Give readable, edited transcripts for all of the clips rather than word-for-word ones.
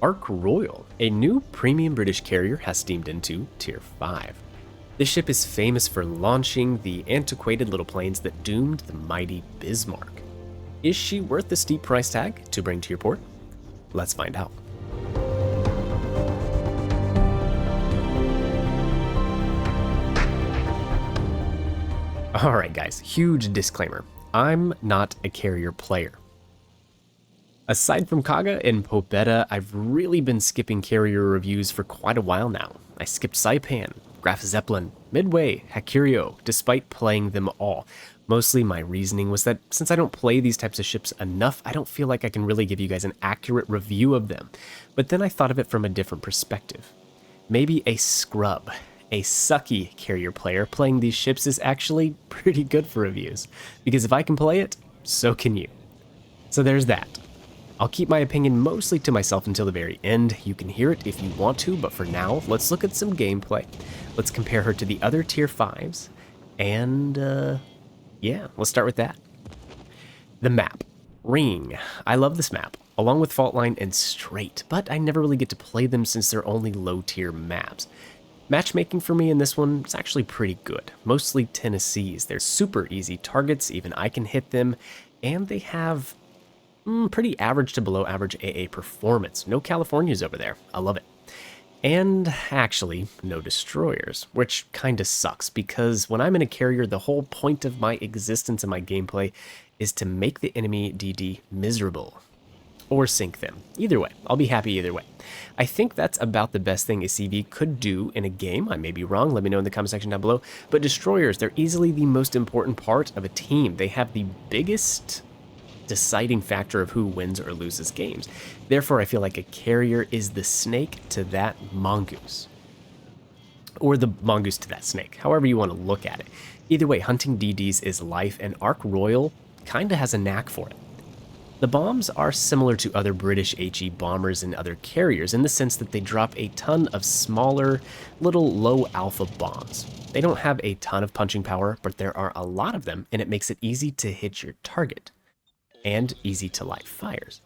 Ark Royal, a new premium British carrier, has steamed into Tier 5. This ship is famous for launching the antiquated little planes that doomed the mighty Bismarck. Is she worth the steep price tag to bring to your port? Let's find out. Alright guys, huge disclaimer. I'm not a carrier player. Aside from Kaga and Pobeda, I've really been skipping carrier reviews for quite a while now. I skipped Saipan, Graf Zeppelin, Midway, Hakurio, despite playing them all. Mostly my reasoning was that since I don't play these types of ships enough, I don't feel like I can really give you guys an accurate review of them. But then I thought of it from a different perspective. Maybe a scrub, a sucky carrier player playing these ships is actually pretty good for reviews. Because if I can play it, so can you. So there's that. I'll keep my opinion mostly to myself until the very end. You can hear it if you want to, but for now, let's look at some gameplay. Let's compare her to the other Tier 5s, and yeah, let's start with that. The map. Ring. I love this map, along with Faultline and Strait, but I never really get to play them since they're only low-tier maps. Matchmaking for me in this one is actually pretty good, mostly Tennessees. They're super easy targets, even I can hit them, and they have pretty average to below average AA performance. No Californias over there. I love it. And actually, no destroyers, which kinda sucks because when I'm in a carrier, the whole point of my existence and my gameplay is to make the enemy DD miserable. Or sink them. Either way, I'll be happy either way. I think that's about the best thing a CV could do in a game. I may be wrong, let me know in the comment section down below. But destroyers, they're easily the most important part of a team. They have the biggest deciding factor of who wins or loses games. Therefore, I feel like a carrier is the snake to that mongoose. Or the mongoose to that snake, however you want to look at it. Either way, hunting DDs is life, and Ark Royal kinda has a knack for it. The bombs are similar to other British HE bombers and other carriers in the sense that they drop a ton of smaller, little low alpha bombs. They don't have a ton of punching power, but there are a lot of them, and it makes it easy to hit your target. And easy to light fires.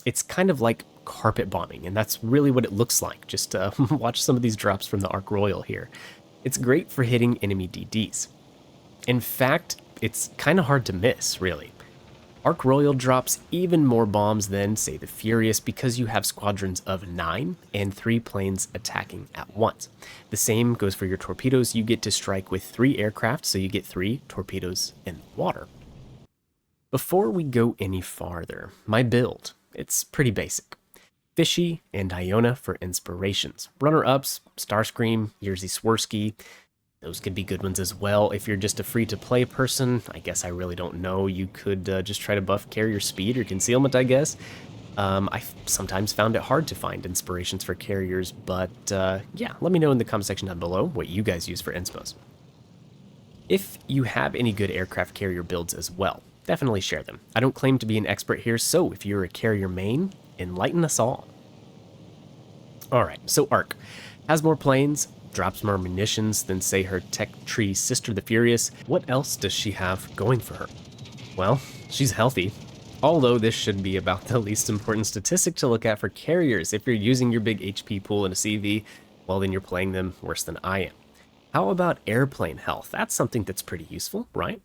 It's kind of like carpet bombing, and that's really what it looks like. Just watch some of these drops from the Ark Royal here. It's great for hitting enemy DDs. In fact, it's kind of hard to miss, really. Ark Royal drops even more bombs than, say, the Furious because you have squadrons of 9 and 3 planes attacking at once. The same goes for your torpedoes. You get to strike with 3 aircraft, so you get 3 torpedoes in the water. Before we go any farther, my build, it's pretty basic. Fishy and Iona for inspirations. Runner-ups, Starscream, Yerzy Swirsky, those could be good ones as well. If you're just a free-to-play person, I guess I really don't know. You could just try to buff carrier speed or concealment, I guess. I've sometimes found it hard to find inspirations for carriers, but yeah, let me know in the comment section down below what you guys use for inspos. If you have any good aircraft carrier builds as well, definitely share them. I don't claim to be an expert here, so if you're a carrier main, enlighten us all. Alright, so Ark has more planes, drops more munitions than, say, her tech tree sister, the Furious. What else does she have going for her? Well, she's healthy. Although this should be about the least important statistic to look at for carriers. If you're using your big HP pool in a CV, well then you're playing them worse than I am. How about airplane health? That's something that's pretty useful, right?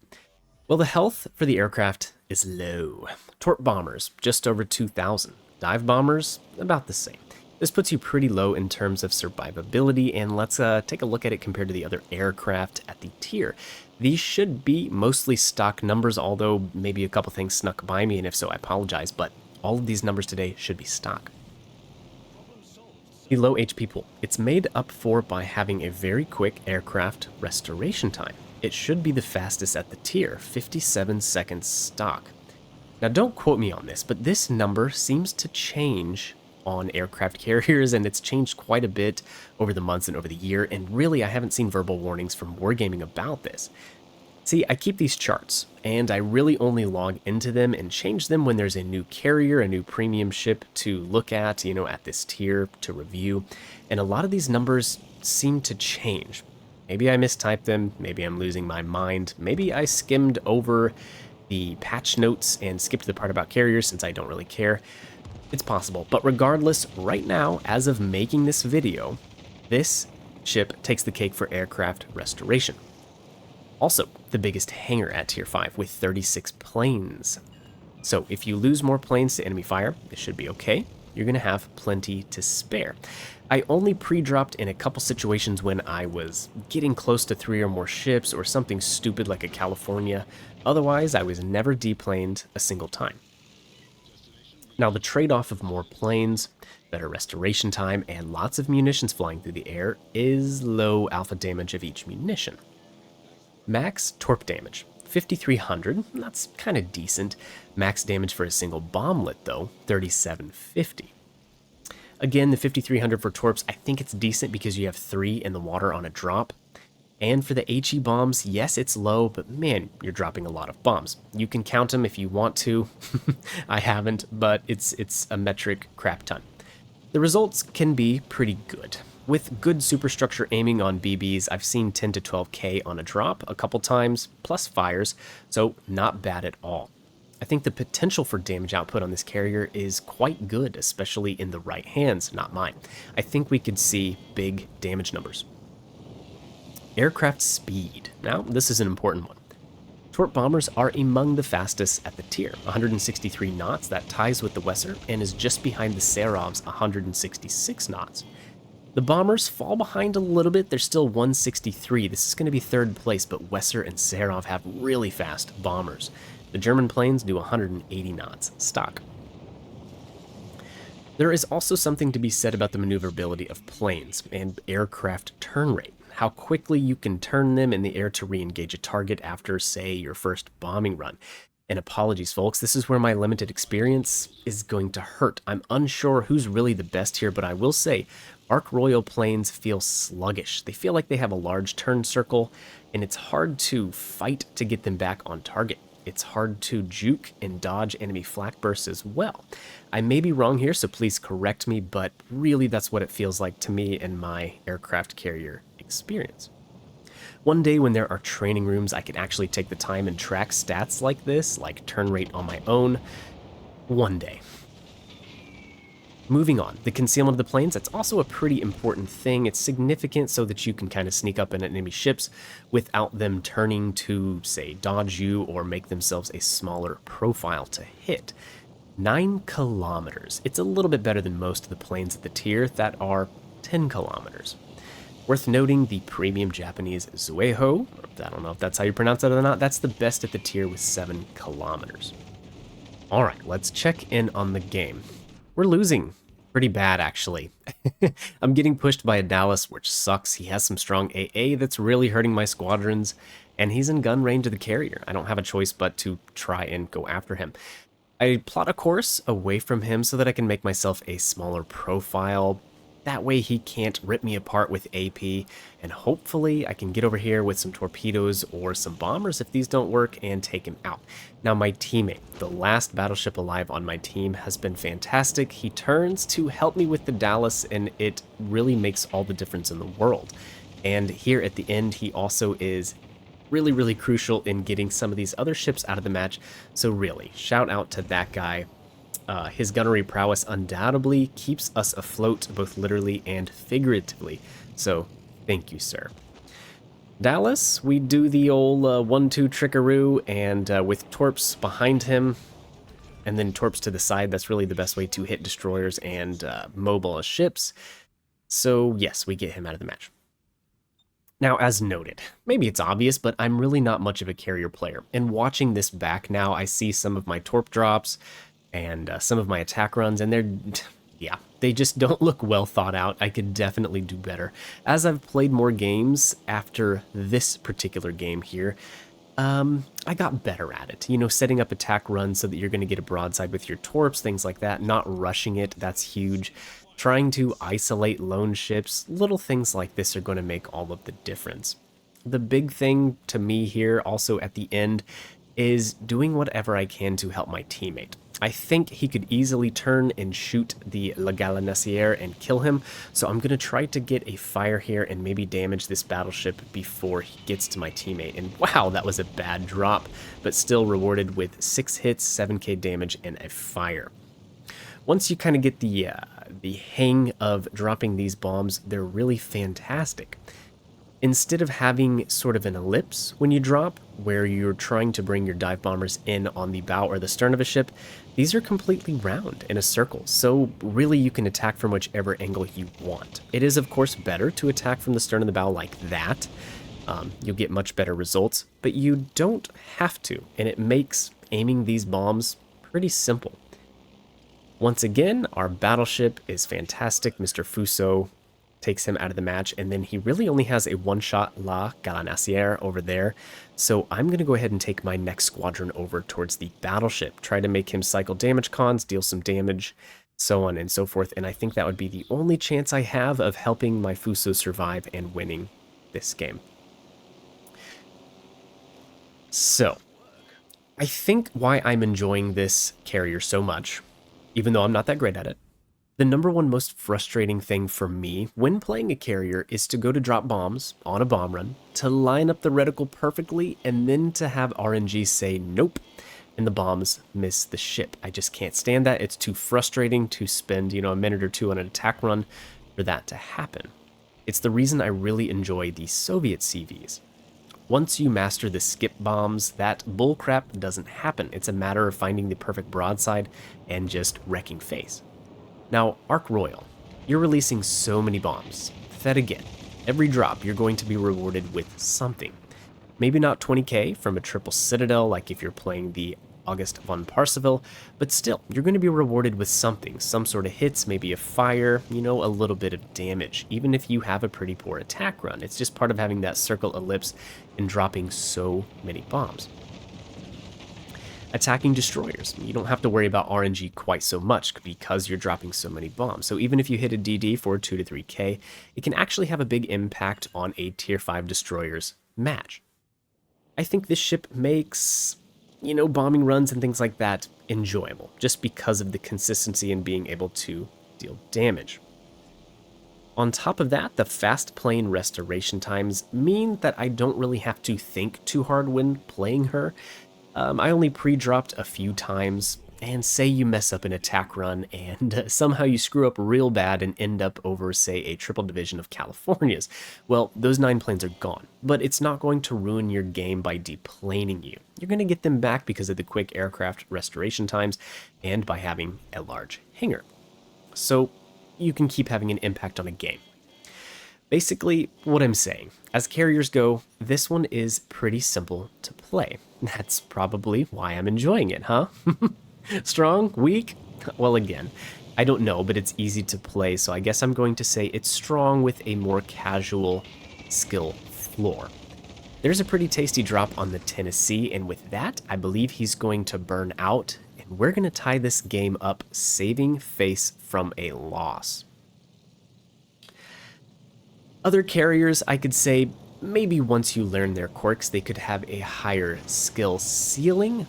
Well, the health for the aircraft is low. Torp bombers, just over 2,000. Dive bombers, about the same. This puts you pretty low in terms of survivability, and let's take a look at it compared to the other aircraft at the tier. These should be mostly stock numbers, although maybe a couple things snuck by me, and if so, I apologize, but all of these numbers today should be stock. The low HP pool. It's made up for by having a very quick aircraft restoration time. It should be the fastest at the tier, 57 seconds stock. Now don't quote me on this, but this number seems to change on aircraft carriers, and it's changed quite a bit over the months and over the year, and really I haven't seen verbal warnings from Wargaming about this. See, I keep these charts, and I really only log into them and change them when there's a new carrier, a new premium ship to look at, you know, at this tier to review, and a lot of these numbers seem to change. Maybe I mistyped them, maybe I'm losing my mind, maybe I skimmed over the patch notes and skipped the part about carriers since I don't really care. It's possible, but regardless, right now, as of making this video, this ship takes the cake for aircraft restoration. Also, the biggest hangar at Tier 5 with 36 planes. So if you lose more planes to enemy fire, this should be okay. You're going to have plenty to spare. I only pre-dropped in a couple situations when I was getting close to 3 or more ships or something stupid like a California. Otherwise, I was never deplaned a single time. Now, the trade-off of more planes, better restoration time, and lots of munitions flying through the air is low alpha damage of each munition. Max torp damage, 5,300, that's kind of decent. Max damage for a single bomblet, though, 3,750. Again, the 5,300 for torps, I think it's decent because you have 3 in the water on a drop. And for the HE bombs, yes, it's low, but man, you're dropping a lot of bombs. You can count them if you want to. I haven't, but it's a metric crap ton. The results can be pretty good. With good superstructure aiming on BBs, I've seen 10 to 12k on a drop a couple times, plus fires, so not bad at all. I think the potential for damage output on this carrier is quite good, especially in the right hands, not mine. I think we could see big damage numbers. Aircraft speed. Now, this is an important one. Torp bombers are among the fastest at the tier, 163 knots. That ties with the Wesser and is just behind the Serov's 166 knots. The bombers fall behind a little bit. They're still 163. This is going to be third place, but Wesser and Serov have really fast bombers. The German planes do 180 knots stock. There is also something to be said about the maneuverability of planes and aircraft turn rate. How quickly you can turn them in the air to re-engage a target after, say, your first bombing run. And apologies, folks, this is where my limited experience is going to hurt. I'm unsure who's really the best here, but I will say Ark Royal planes feel sluggish. They feel like they have a large turn circle, and it's hard to fight to get them back on target. It's hard to juke and dodge enemy flak bursts as well. I may be wrong here, so please correct me, but really that's what it feels like to me in my aircraft carrier experience. One day when there are training rooms, I can actually take the time and track stats like this, like turn rate on my own. One day. Moving on, the concealment of the planes, that's also a pretty important thing. It's significant so that you can kind of sneak up in enemy ships without them turning to, say, dodge you or make themselves a smaller profile to hit. 9 kilometers. It's a little bit better than most of the planes at the tier that are 10 kilometers. Worth noting, the premium Japanese Zueho, I don't know if that's how you pronounce it or not, that's the best at the tier with 7 kilometers. Alright, let's check in on the game. We're losing. Pretty bad, actually. I'm getting pushed by a Dallas, which sucks. He has some strong AA that's really hurting my squadrons, and he's in gun range of the carrier. I don't have a choice but to try and go after him. I plot a course away from him so that I can make myself a smaller profile. That way he can't rip me apart with AP, and hopefully I can get over here with some torpedoes or some bombers if these don't work and take him out. Now my teammate, the last battleship alive on my team, has been fantastic. He turns to help me with the Dallas, and it really makes all the difference in the world. And here at the end, he also is really, really crucial in getting some of these other ships out of the match. So really, shout out to that guy. His gunnery prowess undoubtedly keeps us afloat, both literally and figuratively. So, thank you, sir. Dallas, we do the old 1-2 trickaroo, and with torps behind him, and then torps to the side, that's really the best way to hit destroyers and mobile ships. So, yes, we get him out of the match. Now, as noted, maybe it's obvious, but I'm really not much of a carrier player. And watching this back now, I see some of my torp drops, and some of my attack runs, and they just don't look well thought out. I could definitely do better. As I've played more games after this particular game here, I got better at it. You know, setting up attack runs so that you're going to get a broadside with your torps, things like that, not rushing it, that's huge. Trying to isolate lone ships, little things like this are going to make all of the difference. The big thing to me here, also at the end, is doing whatever I can to help my teammate. I think he could easily turn and shoot the La Gallinacere and kill him, so I'm going to try to get a fire here and maybe damage this battleship before he gets to my teammate. And wow, that was a bad drop, but still rewarded with 6 hits, 7k damage, and a fire. Once you kind of get the hang of dropping these bombs, they're really fantastic. Instead of having sort of an ellipse when you drop, where you're trying to bring your dive bombers in on the bow or the stern of a ship, these are completely round in a circle, so really you can attack from whichever angle you want. It is of course better to attack from the stern of the bow like that. You'll get much better results, but you don't have to, and it makes aiming these bombs pretty simple. Once again, our battleship is fantastic. Mr. Fuso takes him out of the match, and then he really only has a one-shot La Galanacière over there. So I'm going to go ahead and take my next squadron over towards the battleship, try to make him cycle damage cons, deal some damage, so on and so forth, and I think that would be the only chance I have of helping my Fuso survive and winning this game. So, I think why I'm enjoying this carrier so much, even though I'm not that great at it, the number one most frustrating thing for me when playing a carrier is to go to drop bombs on a bomb run, to line up the reticle perfectly, and then to have RNG say nope, and the bombs miss the ship. I just can't stand that. It's too frustrating to spend, a minute or two on an attack run for that to happen. It's the reason I really enjoy the Soviet CVs. Once you master the skip bombs, that bullcrap doesn't happen. It's a matter of finding the perfect broadside and just wrecking face. Now, Ark Royal, you're releasing so many bombs that again, every drop you're going to be rewarded with something. Maybe not 20k from a triple citadel like if you're playing the August von Parsifal, but still, you're going to be rewarded with something, some sort of hits, maybe a fire, a little bit of damage, even if you have a pretty poor attack run. It's just part of having that circle ellipse and dropping so many bombs. Attacking destroyers, you don't have to worry about RNG quite so much because you're dropping so many bombs. So even if you hit a DD for 2 to 3k, it can actually have a big impact on a tier 5 destroyer's match. I think this ship makes, bombing runs and things like that enjoyable, just because of the consistency in being able to deal damage. On top of that, the fast plane restoration times mean that I don't really have to think too hard when playing her. I only pre-dropped a few times, and say you mess up an attack run and somehow you screw up real bad and end up over, say, a triple division of Californias. Well, those 9 planes are gone, but it's not going to ruin your game by deplaning you. You're going to get them back because of the quick aircraft restoration times and by having a large hangar. So you can keep having an impact on a game. Basically, what I'm saying, as carriers go, this one is pretty simple to play. That's probably why I'm enjoying it, huh? Strong? Weak? Well, again, I don't know, but it's easy to play, so I guess I'm going to say it's strong with a more casual skill floor. There's a pretty tasty drop on the Tennessee, and with that, I believe he's going to burn out, and we're going to tie this game up, saving face from a loss. Other carriers, I could say, maybe once you learn their quirks, they could have a higher skill ceiling.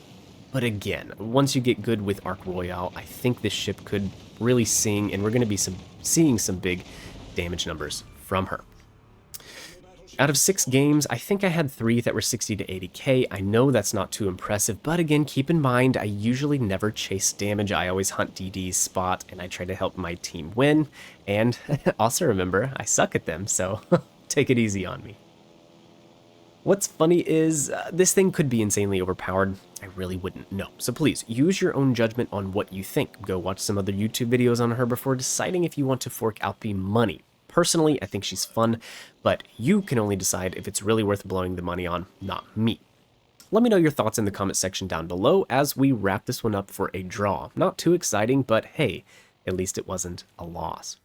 But again, once you get good with Ark Royal, I think this ship could really sing, and we're going to be seeing some big damage numbers from her. Out of 6 games, I think I had 3 that were 60 to 80k. I know that's not too impressive, but again, keep in mind, I usually never chase damage. I always hunt DD's spot, and I try to help my team win. And also remember, I suck at them, so take it easy on me. What's funny is, this thing could be insanely overpowered. I really wouldn't know. So please, use your own judgment on what you think. Go watch some other YouTube videos on her before deciding if you want to fork out the money. Personally, I think she's fun, but you can only decide if it's really worth blowing the money on, not me. Let me know your thoughts in the comment section down below as we wrap this one up for a draw. Not too exciting, but hey, at least it wasn't a loss.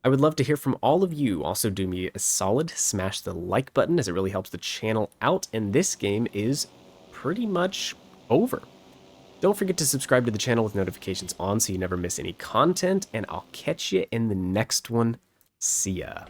I would love to hear from all of you. Also, do me a solid, smash the like button as it really helps the channel out, and this game is pretty much over. Don't forget to subscribe to the channel with notifications on so you never miss any content, and I'll catch you in the next one. See ya.